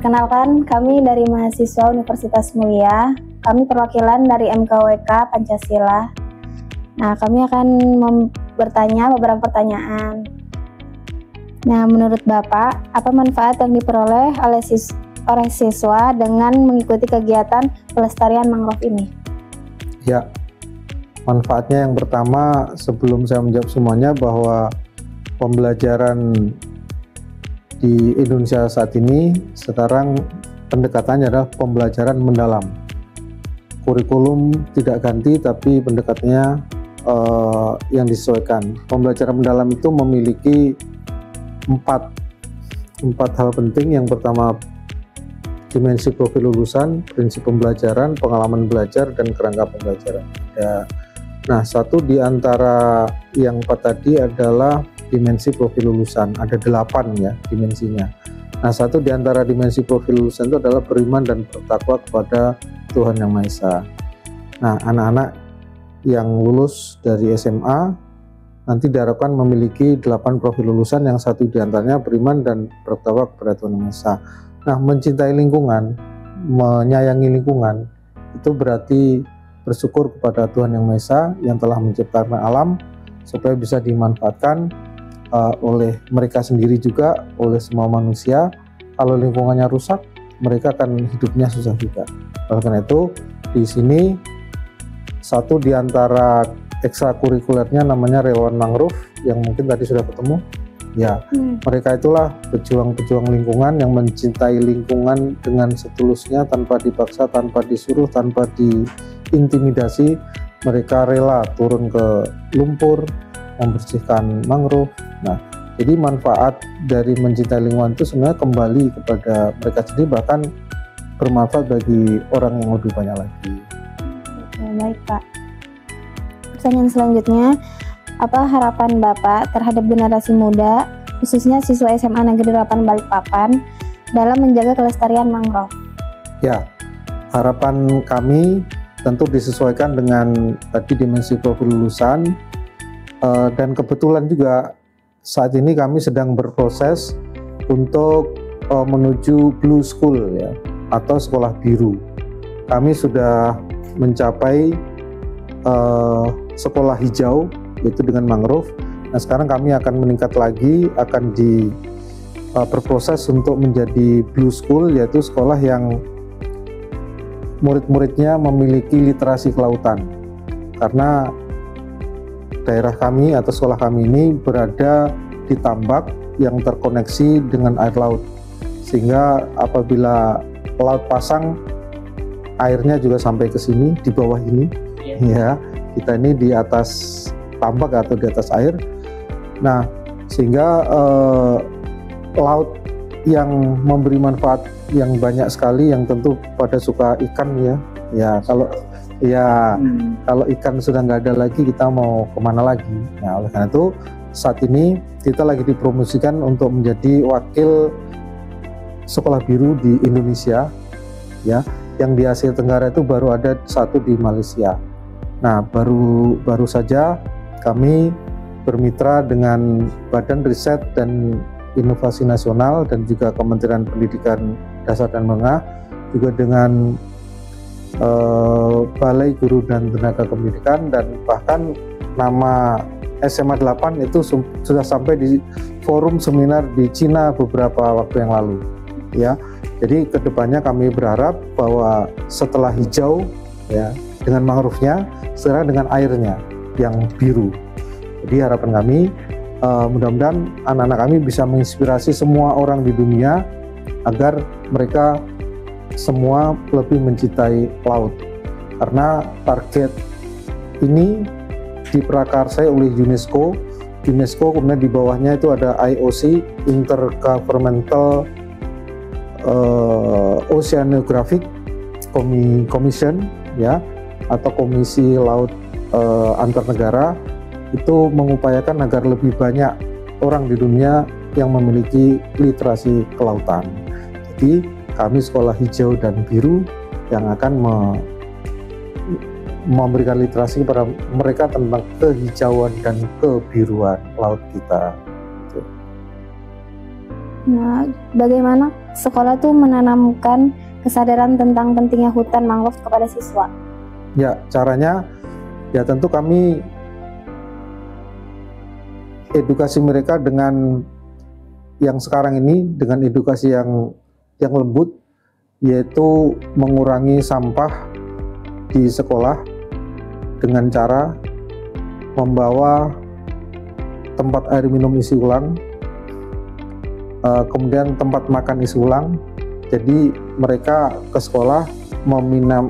Perkenalkan, kami dari mahasiswa Universitas Mulia. Kami perwakilan dari MKWK Pancasila. Nah, kami akan bertanya beberapa pertanyaan. Nah, menurut Bapak, apa manfaat yang diperoleh oleh siswa dengan mengikuti kegiatan pelestarian mangrove ini? Ya, manfaatnya yang pertama, sebelum saya menjawab semuanya, bahwa pembelajaran di Indonesia saat ini sekarang pendekatannya adalah pembelajaran mendalam. Kurikulum tidak ganti, tapi pendekatannya yang disesuaikan. Pembelajaran mendalam itu memiliki empat hal penting. Yang pertama, dimensi profil lulusan, prinsip pembelajaran, pengalaman belajar, dan kerangka pembelajaran. Nah, satu di antara yang empat tadi adalah dimensi profil lulusan. Ada 8 ya dimensinya. Nah, satu di antara dimensi profil lulusan itu adalah beriman dan bertakwa kepada Tuhan Yang Maha Esa. Nah, anak-anak yang lulus dari SMA nanti diharapkan memiliki 8 profil lulusan, yang satu di antaranya beriman dan bertakwa kepada Tuhan Yang Maha Esa. Nah, mencintai lingkungan, menyayangi lingkungan, itu berarti bersyukur kepada Tuhan Yang Maha Esa yang telah menciptakan alam supaya bisa dimanfaatkan oleh mereka sendiri juga, oleh semua manusia. Kalau lingkungannya rusak, mereka akan hidupnya susah juga. Oleh karena itu, di sini satu di antara ekstrakurikulernya namanya relawan mangrove, yang mungkin tadi sudah ketemu. Ya, mereka itulah pejuang-pejuang lingkungan yang mencintai lingkungan dengan setulusnya, tanpa dipaksa, tanpa disuruh, tanpa diintimidasi. Mereka rela turun ke lumpur, membersihkan mangrove. Nah, jadi manfaat dari mencintai lingkungan itu sebenarnya kembali kepada mereka sendiri, bahkan bermanfaat bagi orang yang lebih banyak lagi. Oke, baik Pak. Pertanyaan selanjutnya, apa harapan Bapak terhadap generasi muda, khususnya siswa SMA Negeri 8 Balikpapan, dalam menjaga kelestarian mangrove? Ya, harapan kami tentu disesuaikan dengan tadi dimensi profil lulusan, dan kebetulan juga saat ini kami sedang berproses untuk menuju Blue School ya, atau sekolah biru. Kami sudah mencapai sekolah hijau, yaitu dengan mangrove. Nah, sekarang kami akan meningkat lagi, akan berproses untuk menjadi Blue School, yaitu sekolah yang murid-muridnya memiliki literasi kelautan. Karena daerah kami atau sekolah kami ini berada di tambak yang terkoneksi dengan air laut, sehingga apabila laut pasang, airnya juga sampai ke sini, di bawah ini. Ya, kita ini di atas tambak atau di atas air. Nah, sehingga laut yang memberi manfaat yang banyak sekali, yang tentu pada suka ikan ya. Kalau ikan sudah nggak ada lagi, kita mau kemana lagi? Nah, oleh karena itu saat ini kita lagi dipromosikan untuk menjadi wakil sekolah biru di Indonesia, ya. Yang di Asia Tenggara itu baru ada satu di Malaysia. Nah, baru saja kami bermitra dengan Badan Riset dan Inovasi Nasional dan juga Kementerian Pendidikan Dasar dan Menengah, juga dengan Balai Guru dan Tenaga Pendidikan, dan bahkan nama SMA 8 itu sudah sampai di forum seminar di Cina beberapa waktu yang lalu ya. Jadi kedepannya kami berharap bahwa setelah hijau ya dengan mangrove-nya, sekarang dengan airnya yang biru. Jadi harapan kami mudah-mudahan anak-anak kami bisa menginspirasi semua orang di dunia agar mereka semua lebih mencintai laut, karena target ini diprakarsai oleh UNESCO, kemudian di bawahnya itu ada IOC, Intergovernmental Oceanographic Commission ya, atau Komisi Laut Antar Negara, itu mengupayakan agar lebih banyak orang di dunia yang memiliki literasi kelautan. Jadi kami sekolah hijau dan biru yang akan memberikan literasi kepada mereka tentang kehijauan dan kebiruan laut kita. Nah, bagaimana sekolah tuh menanamkan kesadaran tentang pentingnya hutan mangrove kepada siswa? Ya, caranya ya tentu kami edukasi mereka dengan yang sekarang ini, dengan edukasi yang lembut, yaitu mengurangi sampah di sekolah dengan cara membawa tempat air minum isi ulang, kemudian tempat makan isi ulang. Jadi mereka ke sekolah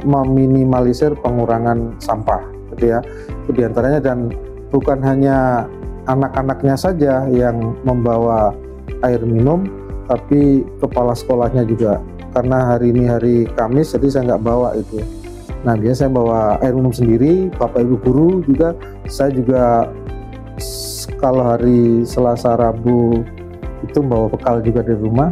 meminimalisir pengurangan sampah, gitu ya. Itu diantaranya, dan bukan hanya anak-anaknya saja yang membawa air minum, tapi kepala sekolahnya juga. Karena hari ini hari Kamis, jadi saya nggak bawa itu. Nah, biasanya saya bawa air minum sendiri, Bapak Ibu guru juga. Saya juga kalau hari Selasa Rabu itu bawa bekal juga dari rumah.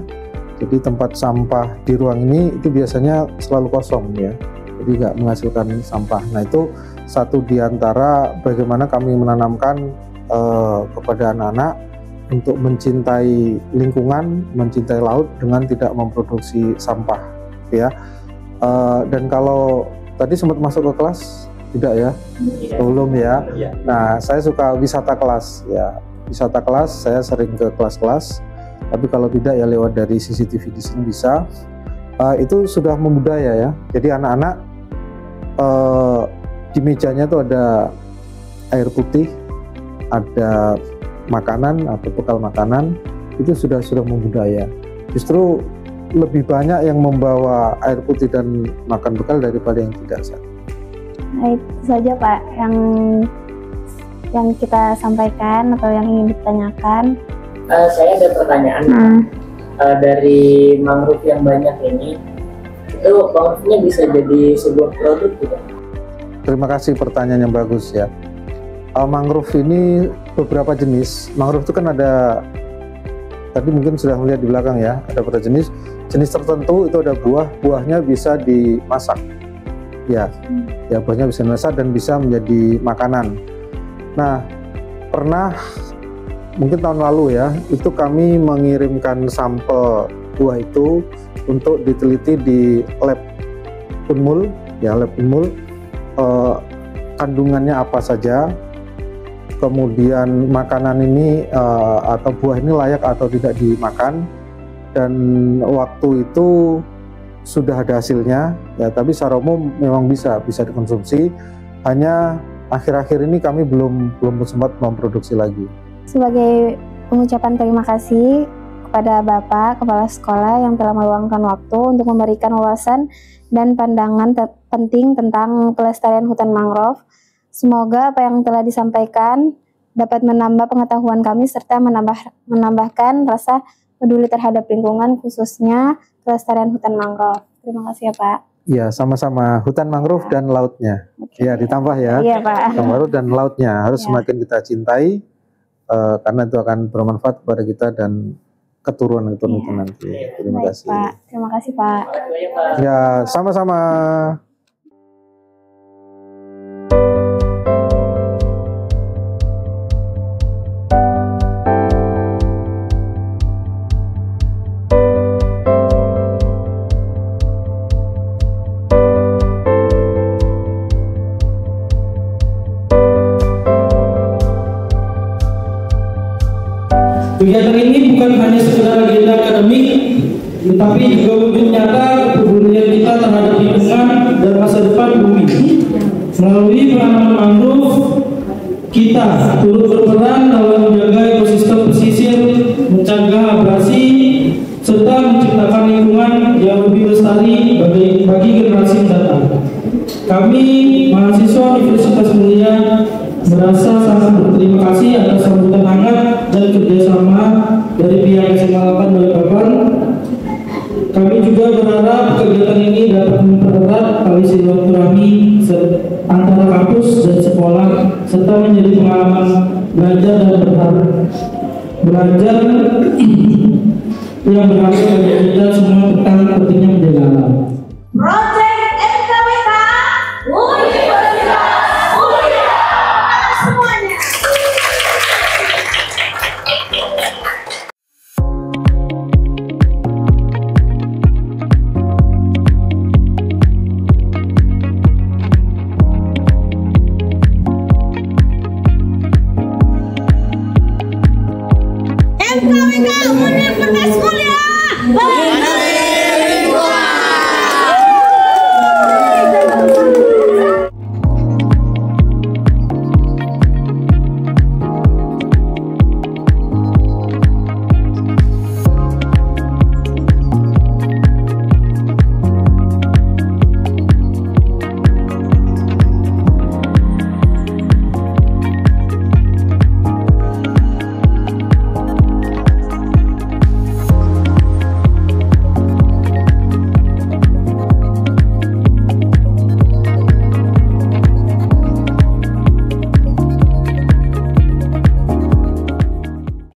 Jadi tempat sampah di ruang ini itu biasanya selalu kosong ya, jadi nggak menghasilkan sampah. Nah, itu satu di antara bagaimana kami menanamkan kepada anak-anak untuk mencintai lingkungan, mencintai laut dengan tidak memproduksi sampah, ya. Dan kalau tadi sempat masuk ke kelas, tidak ya? Belum ya. Nah, saya suka wisata kelas, ya. Wisata kelas, saya sering ke kelas-kelas. Tapi kalau tidak ya lewat dari CCTV di sini bisa. Itu sudah membudaya ya. Jadi anak-anak di mejanya tuh ada air putih, ada makanan atau bekal makanan, itu sudah membudaya. Justru lebih banyak yang membawa air putih dan makan bekal daripada yang tidak. Nah, itu saja Pak yang kita sampaikan atau yang ingin ditanyakan. Saya ada pertanyaan. Dari mangrove yang banyak ini, itu mangrove-nya bisa jadi sebuah produk juga? Terima kasih, pertanyaan yang bagus ya. Mangrove ini beberapa jenis. Mangrove itu kan ada, tadi mungkin sudah melihat di belakang ya, ada beberapa jenis tertentu itu ada buahnya bisa dimasak, ya buahnya bisa dimasak dan bisa menjadi makanan. Nah, pernah mungkin tahun lalu ya, itu kami mengirimkan sampel buah itu untuk diteliti di lab Unmul, ya lab Unmul, kandungannya apa saja, kemudian makanan ini atau buah ini layak atau tidak dimakan, dan waktu itu sudah ada hasilnya ya, tapi secara umum memang bisa dikonsumsi. Hanya akhir-akhir ini kami belum sempat memproduksi lagi. Sebagai pengucapan terima kasih kepada Bapak Kepala Sekolah yang telah meluangkan waktu untuk memberikan wawasan dan pandangan penting tentang pelestarian hutan mangrove. Semoga apa yang telah disampaikan dapat menambah pengetahuan kami serta menambahkan rasa peduli terhadap lingkungan, khususnya pelestarian hutan mangrove. Terima kasih ya Pak. Ya, sama-sama. Hutan mangrove dan lautnya. Okay. Ya, ditambah ya. Iya Pak. Hutan mangrove dan lautnya harus semakin kita cintai, karena itu akan bermanfaat kepada kita dan keturunan nanti. Terima kasih. Pak. Terima kasih Pak. Ya, sama-sama. Kegiatan ini bukan hanya sekedar agenda akademik, tetapi juga wujud nyata kepedulian kita terhadap lingkungan dan masa depan bumi. Melalui penanaman mangrove, kita turut berperan dalam menjaga ekosistem pesisir, mencegah abrasi, serta menciptakan lingkungan yang lebih lestari bagi generasi mendatang. Kami, mahasiswa Universitas Mulia, merasa sangat berterima kasih atas sambutan hangat dan kerjasama dari pihak SMA 8 Balikpapan. Kami juga berharap kegiatan ini dapat mempererat tali silaturahmi antara kampus dan sekolah, serta menjadi pengalaman belajar yang berharga bagi kita semua tentang pentingnya menjaga alam.